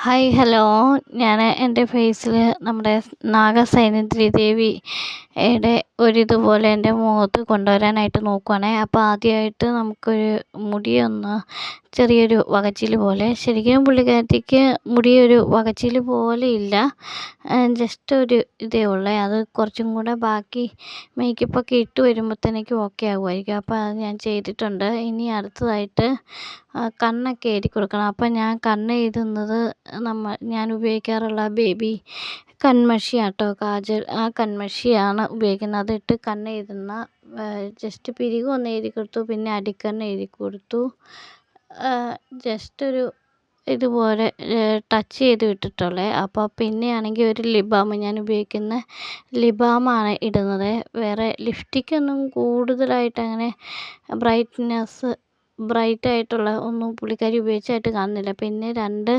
Hi hello. ഞാൻ എൻ്റെ ഫേസിൽ നമ്മുടെ നാഗസൈനിധി ദേവിയുടെ ഒരിതുപോലെ എൻ്റെ മുഖത്ത് കൊണ്ടുവരാനായിട്ട് നോക്കുവാണേ. അപ്പോൾ ആദ്യമായിട്ട് നമുക്കൊരു മുടിയൊന്ന് ചെറിയൊരു വകച്ചിൽ പോലെ, ശരിക്കും പുള്ളിക്കാരത്തിക്ക് മുടിയൊരു വകച്ചിൽ പോലെ ഇല്ല, ജസ്റ്റ് ഒരു ഇതേ ഉള്ളേ. അത് കുറച്ചും കൂടെ ബാക്കി മേക്കപ്പൊക്കെ ഇട്ട് വരുമ്പോഴത്തേക്കും ഓക്കെ ആകുമായിരിക്കും. അപ്പോൾ അത് ഞാൻ ചെയ്തിട്ടുണ്ട്. ഇനി അടുത്തതായിട്ട് കണ്ണൊക്കെ എഴുതി കൊടുക്കണം. അപ്പം ഞാൻ കണ്ണ് എഴുതുന്നത് ഞാൻ ഉപയോഗിക്കാറുള്ള ബേബി കൺമഷിയാട്ടോ, കാജൽ. ആ കൺമഷിയാണ് ഉപയോഗിക്കുന്നത്. അതിട്ട് കണ്ണ് എഴുതുന്ന ജസ്റ്റ് പിരികൊന്ന് എഴുതി കൊടുത്തു, പിന്നെ അടിക്കണ്ണ് എഴുതി കൊടുത്തു. ജസ്റ്റ് ഒരു ഇതുപോലെ ടച്ച് ചെയ്ത് വിട്ടിട്ടുള്ളേ. അപ്പോൾ പിന്നെയാണെങ്കിൽ ഒരു ലിബാം, ഞാൻ ഉപയോഗിക്കുന്ന ലിബാമാണ് ഇടുന്നത്. വേറെ ലിപ്സ്റ്റിക്കൊന്നും കൂടുതലായിട്ട് അങ്ങനെ ബ്രൈറ്റായിട്ടുള്ള ഒന്നും പുള്ളിക്കാരി ഉപയോഗിച്ചായിട്ട് കാണുന്നില്ല. പിന്നെ 2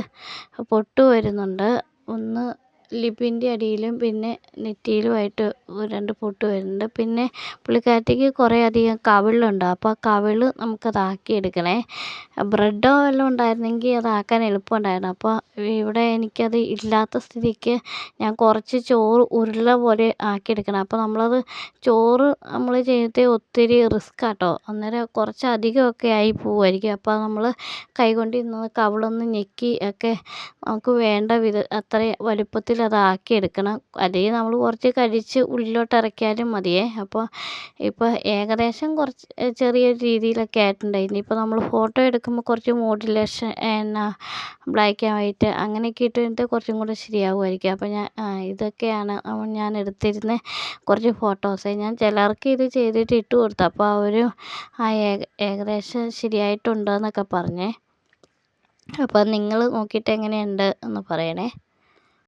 പൊട്ട് വരുന്നുണ്ട്. ഒന്ന് ലിപ്പിൻ്റെ അടിയിലും പിന്നെ നെറ്റിയിലുമായിട്ട് 2 പൊട്ട് വരുന്നുണ്ട്. പിന്നെ പുള്ളിക്കാരത്തിക്ക് കുറേ അധികം കവിളുണ്ട്. അപ്പോൾ ആ കവിള് നമുക്കതാക്കി എടുക്കണേ. ബ്രെഡോ വല്ലതും ഉണ്ടായിരുന്നെങ്കിൽ അതാക്കാൻ എളുപ്പമുണ്ടായിരുന്നു. അപ്പോൾ ഇവിടെ എനിക്കത് ഇല്ലാത്ത സ്ഥിതിക്ക് ഞാൻ കുറച്ച് ചോറ് ഉരുള പോലെ ആക്കിയെടുക്കണം. അപ്പോൾ ചോറ് നമ്മൾ ചെയ്തത് ഒത്തിരി റിസ്ക്കാട്ടോ. അന്നേരം കുറച്ചധികമൊക്കെ ആയി പോവുമായിരിക്കും. അപ്പോൾ നമ്മൾ കൈകൊണ്ട് ഇന്ന് കവിളൊന്ന് ഞെക്കി ഒക്കെ നമുക്ക് വേണ്ട അത്രയും വലുപ്പത്തിൽ അതാക്കിയെടുക്കണം. അല്ലെങ്കിൽ നമ്മൾ കുറച്ച് കഴിച്ച് ഉള്ളിലോട്ട് ഇറക്കിയാലും മതിയേ. അപ്പോൾ ഇപ്പോൾ ഏകദേശം കുറച്ച് ചെറിയൊരു രീതിയിലൊക്കെ ആയിട്ടുണ്ട്. ഇനിയിപ്പോൾ നമ്മൾ ഫോട്ടോ എടുക്കുമ്പോൾ കുറച്ച് മോഡുലേഷൻ ബ്ലാക്ക് ആൻഡ് വൈറ്റ് അങ്ങനെയൊക്കെ ഇട്ടിട്ട് കുറച്ചും കൂടെ ശരിയാകുമായിരിക്കും. അപ്പോൾ ഇതൊക്കെയാണ് ഞാൻ എടുത്തിരുന്ന കുറച്ച് ഫോട്ടോസ്. ഞാൻ ചിലർക്ക് ഇത് ചെയ്തിട്ട് ഇട്ട് കൊടുത്തു. അപ്പോൾ അവർ ഏകദേശം ശരിയായിട്ടുണ്ടെന്നൊക്കെ പറഞ്ഞേ. അപ്പോൾ നിങ്ങൾ നോക്കിയിട്ട് എങ്ങനെയുണ്ട് എന്ന് പറയണേ.